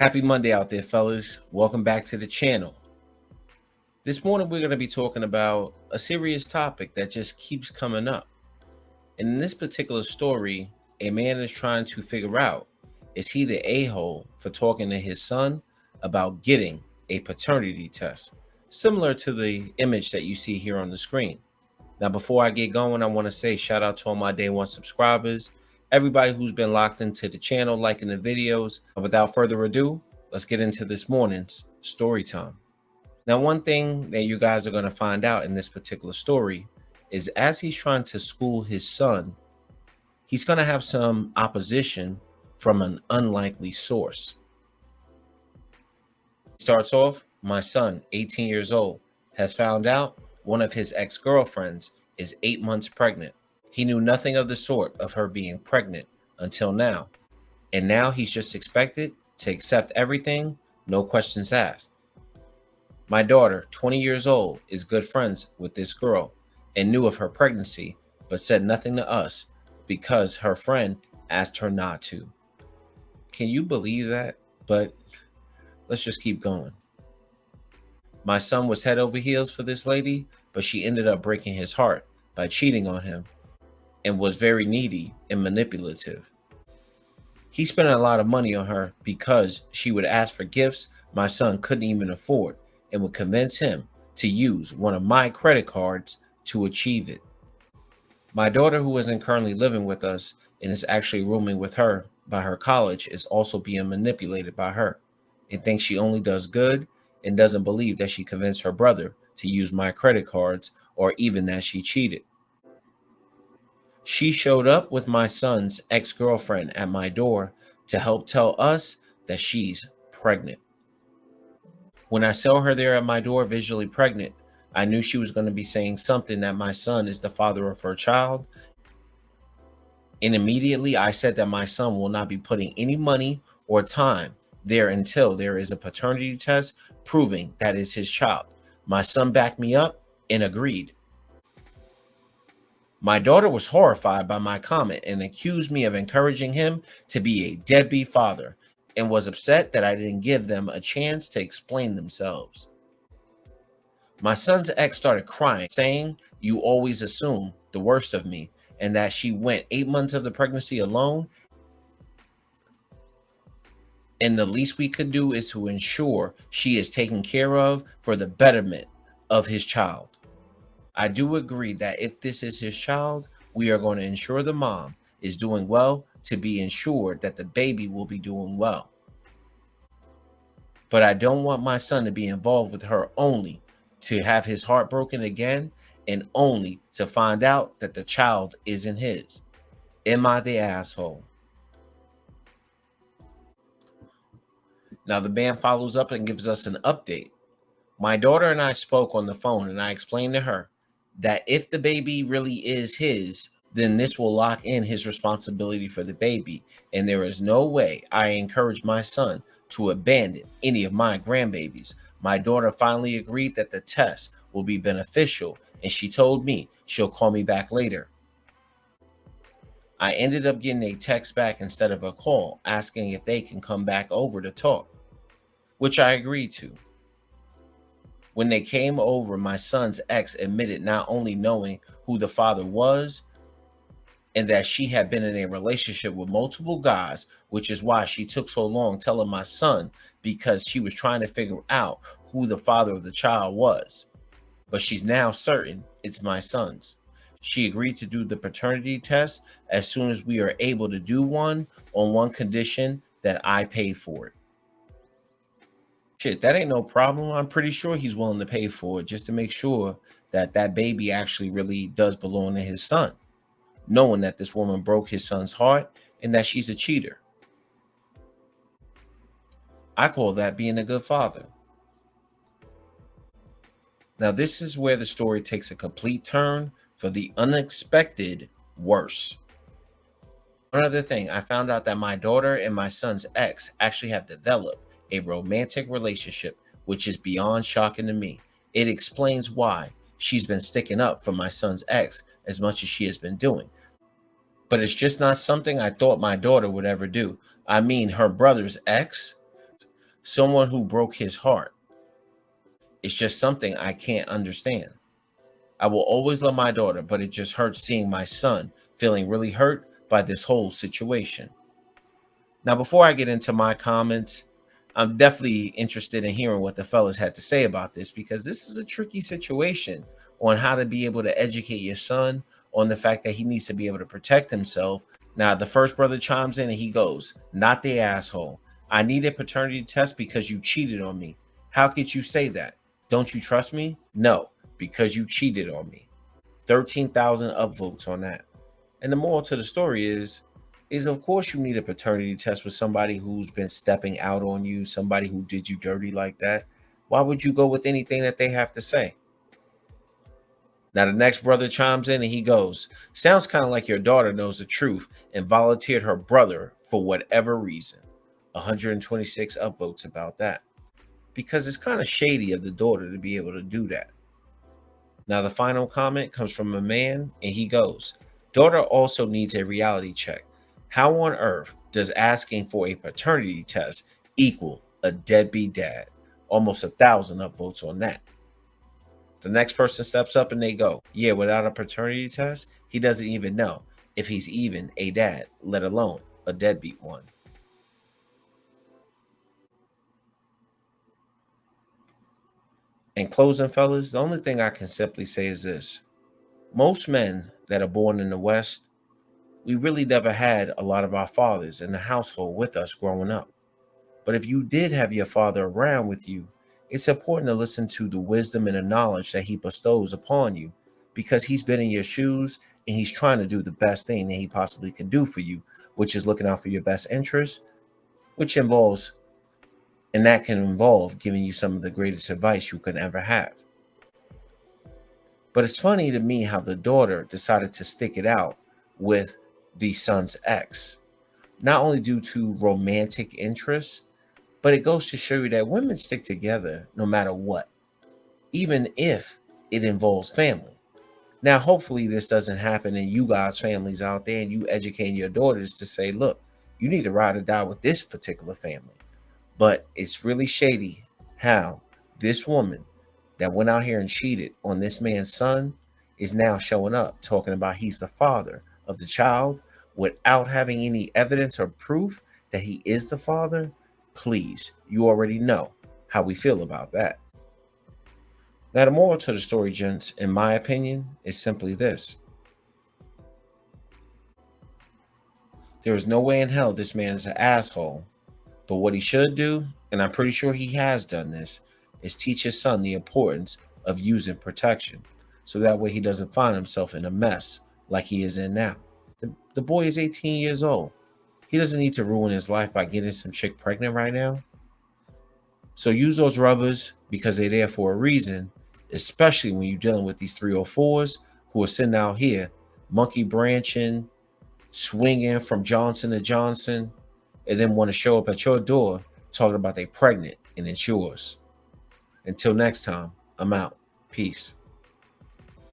Happy Monday out there, fellas. Welcome back to the channel. This morning, we're going to be talking about a serious topic that just keeps coming up. And in this particular story, a man is trying to figure out, is he the a-hole for talking to his son about getting a paternity test, similar to the image that you see here on the screen. Now, before I get going, I want to say shout out to all my day one subscribers, everybody who's been locked into the channel, liking the videos. Without further ado, let's get into this morning's story time. Now, one thing that you guys are going to find out in this particular story is as he's trying to school his son, he's going to have some opposition from an unlikely source. Starts off, my son, 18 years old, has found out one of his ex-girlfriends is 8 months pregnant. He knew nothing of the sort of her being pregnant until now. And now he's just expected to accept everything, no questions asked. My daughter, 20 years old, is good friends with this girl and knew of her pregnancy, but said nothing to us because her friend asked her not to. Can you believe that? But let's just keep going. My son was head over heels for this lady, but she ended up breaking his heart by cheating on him and was very needy and manipulative. He spent a lot of money on her because she would ask for gifts my son couldn't even afford and would convince him to use one of my credit cards to achieve it. My daughter, who isn't currently living with us and is actually rooming with her by her college, is also being manipulated by her and thinks she only does good and doesn't believe that she convinced her brother to use my credit cards or even that she cheated. She showed up with my son's ex-girlfriend at my door to help tell us that she's pregnant. When I saw her there at my door visually pregnant, I knew she was going to be saying something that my son is the father of her child. And immediately I said that my son will not be putting any money or time there until there is a paternity test proving that is his child. My son backed me up and agreed. My daughter was horrified by my comment and accused me of encouraging him to be a deadbeat father and was upset that I didn't give them a chance to explain themselves. My son's ex started crying, saying, "You always assume the worst of me," and that she went 8 months of the pregnancy alone. And the least we could do is to ensure she is taken care of for the betterment of his child. I do agree that if this is his child, we are going to ensure the mom is doing well to be ensured that the baby will be doing well. But I don't want my son to be involved with her only to have his heart broken again and only to find out that the child isn't his. Am I the asshole? Now the man follows up and gives us an update. My daughter and I spoke on the phone and I explained to her that if the baby really is his, then this will lock in his responsibility for the baby. And there is no way I encourage my son to abandon any of my grandbabies. My daughter finally agreed that the test will be beneficial, and she told me she'll call me back later. I ended up getting a text back instead of a call asking if they can come back over to talk, which I agreed to. When they came over, my son's ex admitted not only knowing who the father was and that she had been in a relationship with multiple guys, which is why she took so long telling my son, because she was trying to figure out who the father of the child was. But she's now certain it's my son's. She agreed to do the paternity test as soon as we are able to do one on one condition, that I pay for it. Shit, that ain't no problem. I'm pretty sure he's willing to pay for it just to make sure that that baby actually really does belong to his son, knowing that this woman broke his son's heart and that she's a cheater. I call that being a good father. Now, this is where the story takes a complete turn for the unexpected worse. Another thing, I found out that my daughter and my son's ex actually have developed a romantic relationship, which is beyond shocking to me. It explains why she's been sticking up for my son's ex as much as she has been doing. But it's just not something I thought my daughter would ever do. I mean, her brother's ex, someone who broke his heart. It's just something I can't understand. I will always love my daughter, but it just hurts seeing my son feeling really hurt by this whole situation. Now, before I get into my comments, I'm definitely interested in hearing what the fellas had to say about this, because this is a tricky situation on how to be able to educate your son on the fact that he needs to be able to protect himself. Now, the first brother chimes in and he goes, "Not the asshole. I need a paternity test because you cheated on me. How could you say that? Don't you trust me? No, because you cheated on me." 13,000 upvotes on that. And the moral to the story is of course you need a paternity test with somebody who's been stepping out on you, somebody who did you dirty like that. Why would you go with anything that they have to say? Now the next brother chimes in and he goes, "Sounds kind of like your daughter knows the truth and volunteered her brother for whatever reason." 126 upvotes about that. Because it's kind of shady of the daughter to be able to do that. Now, the final comment comes from a man, and he goes, "Daughter also needs a reality check. How on earth does asking for a paternity test equal a deadbeat dad?" Almost 1,000 upvotes on that. The next person steps up and they go, "Yeah, without a paternity test, he doesn't even know if he's even a dad, let alone a deadbeat one." In closing, fellas, the only thing I can simply say is this. Most men that are born in the West, we really never had a lot of our fathers in the household with us growing up. But if you did have your father around with you, it's important to listen to the wisdom and the knowledge that he bestows upon you, because he's been in your shoes and he's trying to do the best thing that he possibly can do for you, which is looking out for your best interests, which involves, and that can involve giving you some of the greatest advice you could ever have. But it's funny to me how the daughter decided to stick it out with the son's ex, not only due to romantic interests, but it goes to show you that women stick together no matter what, even if it involves family. Now, hopefully, this doesn't happen in you guys' families out there, and you educating your daughters to say, look, you need to ride or die with this particular family. But it's really shady how this woman that went out here and cheated on this man's son is now showing up talking about he's the father of the child without having any evidence or proof that he is the father. Please, you already know how we feel about that. Now, the moral to the story, gents, in my opinion, is simply this. There is no way in hell this man is an asshole. But what he should do, and I'm pretty sure he has done this, is teach his son the importance of using protection, so that way he doesn't find himself in a mess like he is in now. The boy is 18 years old. He doesn't need to ruin his life by getting some chick pregnant right now. So use those rubbers because they're there for a reason, especially when you're dealing with these 304s who are sitting out here monkey branching, swinging from Johnson to Johnson, and then want to show up at your door talking about they pregnant and it's yours. Until next time, I'm out. Peace.